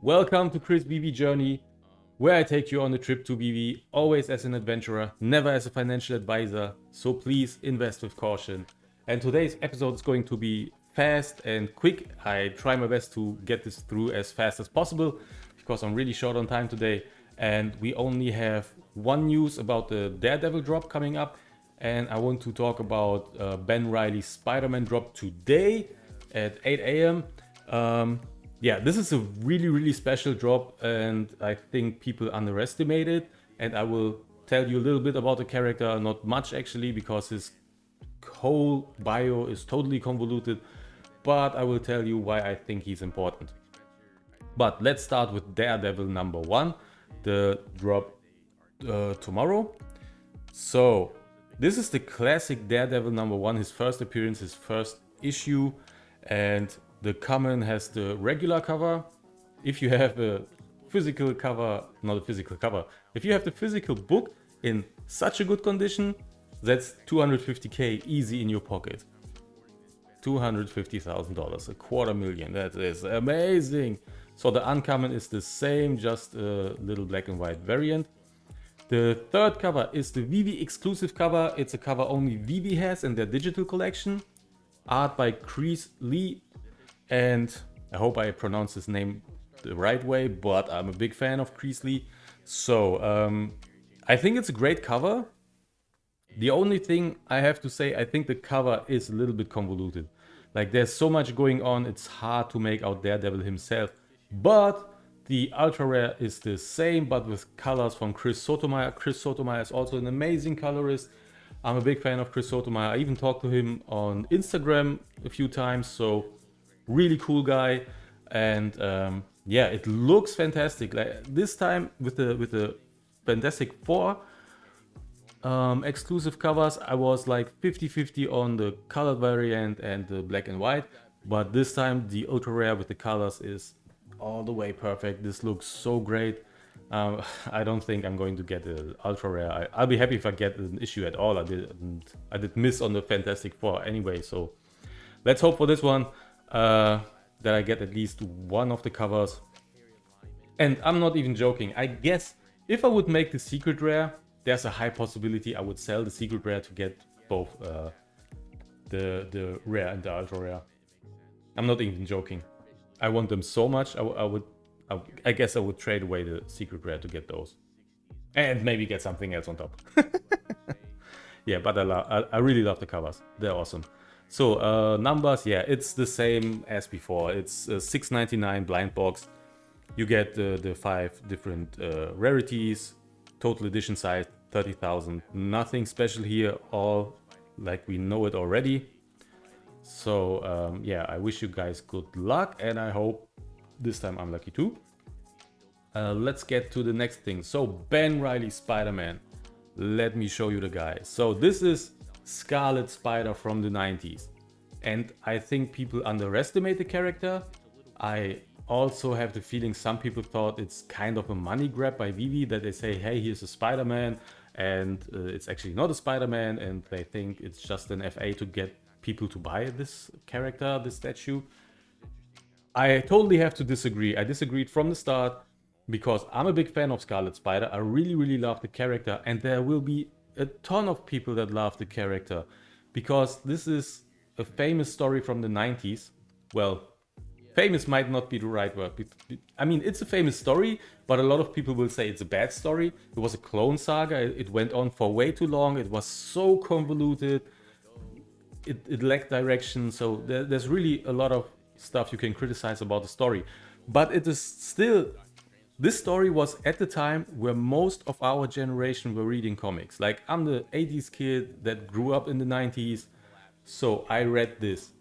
Welcome to Chris Veve Journey, where I take you on a trip to Veve, always as an adventurer, never as a financial advisor, so please invest with caution. And today's episode is going to be fast and quick. I try my best to get this through as fast as possible, because I'm really short on time today, and we only have one news about the Daredevil drop coming up, and I want to talk about Ben Reilly's Spider-Man drop today at 8 a.m. Yeah, this is a really special drop, and I think people underestimate it. And I will tell you a little bit about the character, not much actually, because his whole bio is totally convoluted, but I will tell you why I think he's important. But let's start with Daredevil number 1, the drop tomorrow. So this is the classic Daredevil number 1, his first appearance, his first issue, and the common has the regular cover. If you have a physical cover, not a physical cover, if you have the physical book in such a good condition, that's $250K easy in your pocket. $250,000, $250,000, that is amazing. So the uncommon is the same, just a little black and white variant. The third cover is the Veve exclusive cover. It's a cover only Veve has in their digital collection. Art by Chris Lee. And I hope I pronounce his name the right way, but I'm a big fan of Chris Lee. So I think it's a great cover. The only thing I have to say, I think the cover is a little bit convoluted. Like, there's so much going on, it's hard to make out Daredevil himself. But the ultra rare is the same, but with colors from Chris Sotomayor. Chris Sotomayor is also an amazing colorist. I'm a big fan of Chris Sotomayor. I even talked to him on Instagram a few times, so really cool guy. And yeah, it looks fantastic. Like this time with the Fantastic Four exclusive covers, I was like 50-50 on the colored variant and the black and white, but this time the ultra rare with the colors is all the way perfect. This looks so great. I don't think I'm going to get an ultra rare. I'll be happy if I get an issue at all. I did miss on the Fantastic Four anyway, so let's hope for this one that I get at least one of the covers. And I'm not even joking. I guess if I would make the secret rare, there's a high possibility I would sell the secret rare to get both the rare and the ultra rare. I'm not even joking. I want them so much. I guess I would trade away the secret rare to get those, and maybe get something else on top. Yeah, but I really love the covers. They're awesome. So numbers, yeah, it's the same as before. It's $6.99 blind box. You get the 5 different rarities. Total edition size 30,000. Nothing special here. All like we know it already. So yeah, I wish you guys good luck, and I hope this time I'm lucky too. Let's get to the next thing. So Ben Reilly Spider-Man. Let me show you the guy. So this is Scarlet-Spider from the 90s. And I think people underestimate the character. I also have the feeling some people thought it's kind of a money grab by Veve, that they say, hey, here's a Spider-Man, and it's actually not a Spider-Man, and they think it's just an FA to get people to buy this character, this statue. I totally have to disagree. I disagreed from the start, because I'm a big fan of Scarlet-Spider. I really love the character, and there will be a ton of people that love the character, because this is a famous story from the 90s. Well, famous might not be the right word. I mean, it's a famous story, but a lot of people will say it's a bad story. It was a clone saga. It went on for way too long. It was so convoluted. It lacked direction. So there's really a lot of stuff you can criticize about the story. But it is still... This story was at the time where most of our generation were reading comics. Like, I'm the 80s kid that grew up in the 90s, so I read this.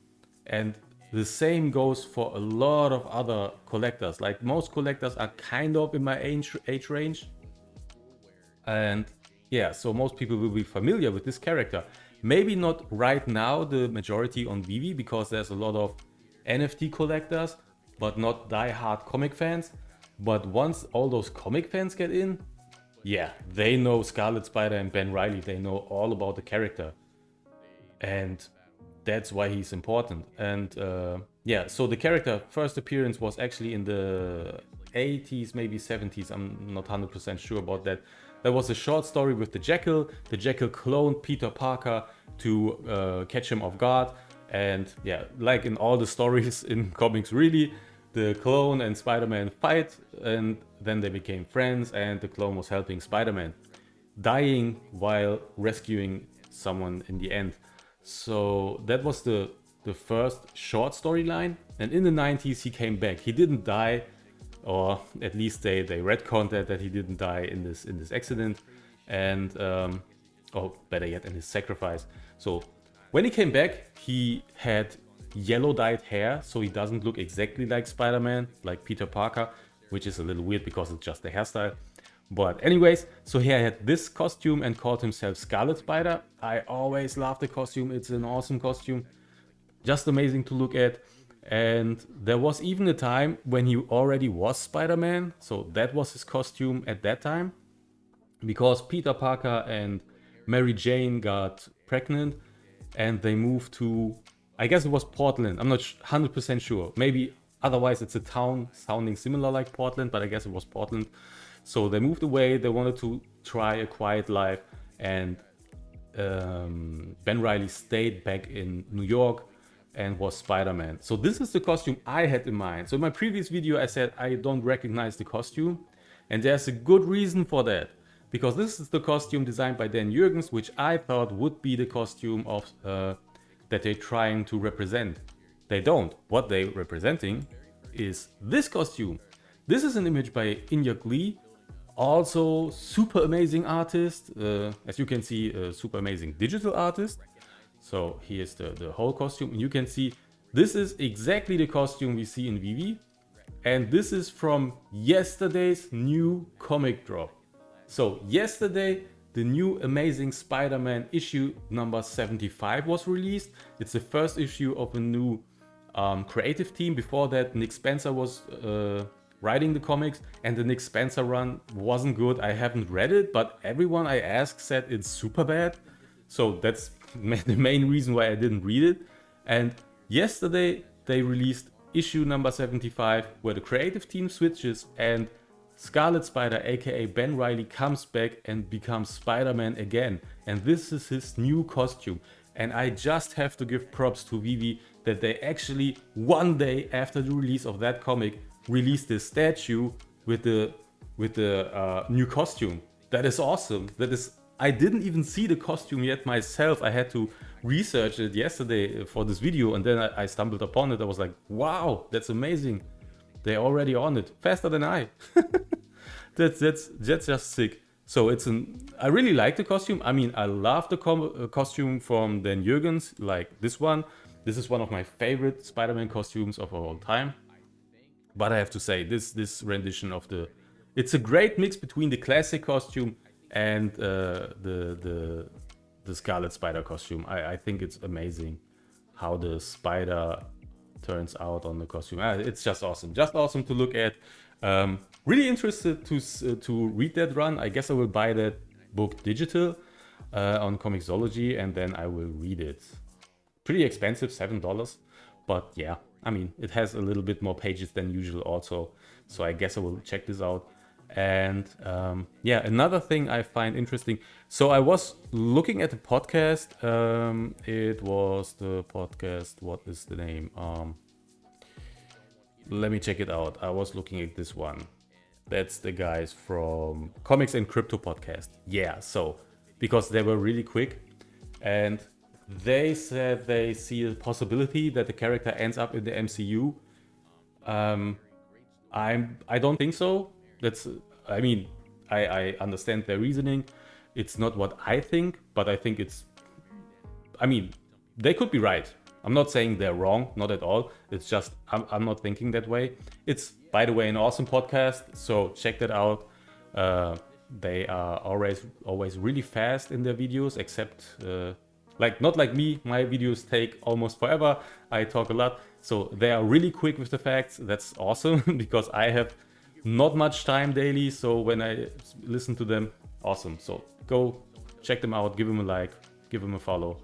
And the same goes for a lot of other collectors. Like, most collectors are kind of in my age range. And yeah, so most people will be familiar with this character. Maybe not right now, the majority on Veve, because there's a lot of NFT collectors, but not die-hard comic fans. But once all those comic fans get in, yeah, they know Scarlet-Spider and Ben Reilly. They know all about the character. And that's why he's important. And yeah, so the character first appearance was actually in the 80s, maybe 70s, I'm not 100% sure about that. There was a short story with the Jackal. The Jackal cloned Peter Parker to catch him off guard. And yeah, like in all the stories in comics really, the clone and Spider-Man fight, and then they became friends, and the clone was helping Spider-Man, dying while rescuing someone in the end. So that was the first short storyline. And in the 90s he came back. He didn't die, or at least they retconned that he didn't die in this accident, and or better yet, in his sacrifice. So when he came back, he had yellow dyed hair, so he doesn't look exactly like Spider-Man, like Peter Parker, which is a little weird because it's just the hairstyle. But anyways, so he had this costume and called himself Scarlet-Spider. I always loved the costume. It's an awesome costume, just amazing to look at. And there was even a time when he already was Spider-Man, so that was his costume at that time, because Peter Parker and Mary Jane got pregnant and they moved to, I guess it was Portland. I'm not 100% sure. Maybe otherwise it's a town sounding similar like Portland, but I guess it was Portland. So they moved away. They wanted to try a quiet life, and Ben Reilly stayed back in New York and was Spider-Man. So this is the costume I had in mind. So in my previous video I said I don't recognize the costume, and there's a good reason for that, because this is the costume designed by Dan Jurgens, which I thought would be the costume of that they're trying to represent. They don't. What they're representing is this costume. This is an image by Inyok Lee, also super amazing artist. As you can see, a super amazing digital artist. So here's the whole costume. And you can see this is exactly the costume we see in Veve. And this is from yesterday's new comic drop. So yesterday, the new Amazing Spider-Man issue number 75 was released. It's the first issue of a new creative team. Before that, Nick Spencer was writing the comics, and the Nick Spencer run wasn't good. I haven't read it, but everyone I asked said it's super bad. So that's the main reason why I didn't read it. And yesterday they released issue number 75, where the creative team switches and Scarlet-Spider, aka Ben Reilly, comes back and becomes Spider-Man again. And this is his new costume. And I just have to give props to Veve that they actually, one day after the release of that comic, released this statue with the new costume. That is awesome. That is, I didn't even see the costume yet myself. I had to research it yesterday for this video, and then I stumbled upon it. I was like, wow, that's amazing. They're already on it faster than I. that's just sick. So I really like the costume. I mean, I love the costume from Dan Jurgens, like this one. This is one of my favorite Spider-Man costumes of all time. But I have to say, this rendition of it's a great mix between the classic costume and the Scarlet-Spider costume. I think it's amazing how the spider turns out on the costume. It's just awesome to look at. Really interested to read that run. I guess I will buy that book digital on Comixology, and then I will read it. Pretty expensive, $7, but yeah, I mean, it has a little bit more pages than usual also, so I guess I will check this out. And yeah, another thing I find interesting, so I was looking at the podcast. It was the podcast, what is the name? Let me check it out. I was looking at this one. That's the guys from Comics and Crypto podcast. Yeah, so because they were really quick, and they said they see a possibility that the character ends up in the MCU. I don't think so. I mean, I understand their reasoning. It's not what I think, but I think I mean, they could be right. I'm not saying they're wrong, not at all. It's just, I'm not thinking that way. It's, by the way, an awesome podcast, so check that out. They are always really fast in their videos, except, not like me, my videos take almost forever. I talk a lot, so they are really quick with the facts. That's awesome, because I have not much time daily, so when I listen to them, awesome. So go check them out, give them a like, give them a follow.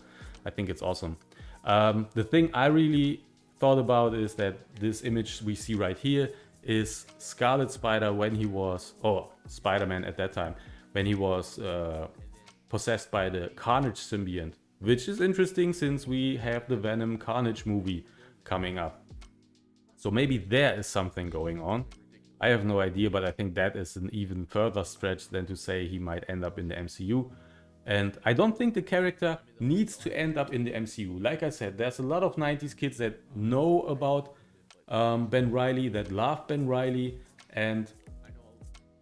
I think it's awesome. The thing I really thought about is that this image we see right here is Scarlet-Spider when he was, or Spider-Man at that time, when he was possessed by the Carnage symbiont, which is interesting since we have the Venom Carnage movie coming up. So maybe there is something going on. I have no idea, but I think that is an even further stretch than to say he might end up in the MCU. And I don't think the character needs to end up in the MCU. Like I said, there's a lot of 90s kids that know about Ben Reilly, that love Ben Reilly, and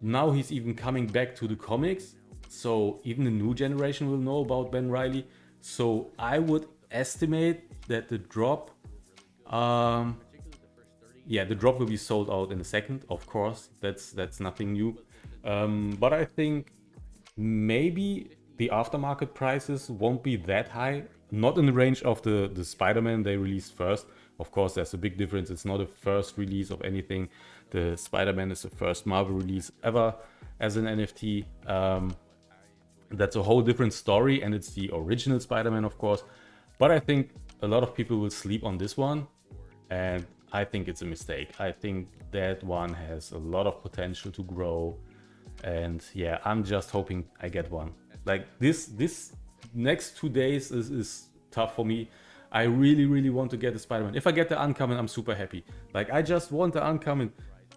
now he's even coming back to the comics. So even the new generation will know about Ben Reilly. So I would estimate that the drop, the drop will be sold out in a second. Of course, that's nothing new. But I think maybe the aftermarket prices won't be that high. Not in the range of the Spider-Man they released first. Of course, there's a big difference. It's not a first release of anything. The Spider-Man is the first Marvel release ever as an NFT. That's a whole different story, and it's the original Spider-Man, of course. But I think a lot of people will sleep on this one, and I think it's a mistake. I think that one has a lot of potential to grow, and yeah, I'm just hoping I get one. Like this next 2 days is tough for me. I really want to get the Spider-Man. If I get the uncommon, I'm super happy. Like, I just want the uncommon.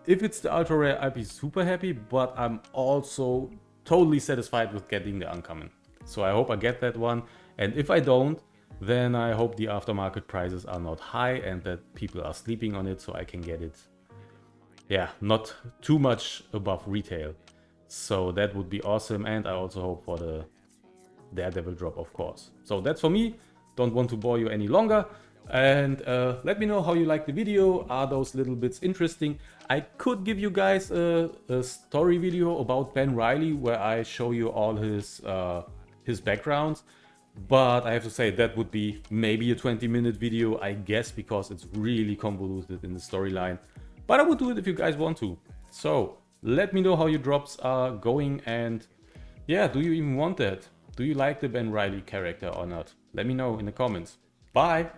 If it's the ultra rare, I'd be super happy, but I'm also totally satisfied with getting the uncommon. So I hope I get that one. And if I don't, then I hope the aftermarket prices are not high and that people are sleeping on it so I can get it, yeah, not too much above retail. So that would be awesome. And I also hope for the Daredevil drop, of course. So that's for me. Don't want to bore you any longer. And let me know how you like the video. Are those little bits interesting? I could give you guys a story video about Ben Reilly where I show you all his backgrounds. But I have to say that would be maybe a 20-minute video, I guess, because it's really convoluted in the storyline. But I would do it if you guys want to. So let me know how your drops are going, and yeah, do you even want that? Do you like the Ben Reilly character or not? Let me know in the comments. Bye!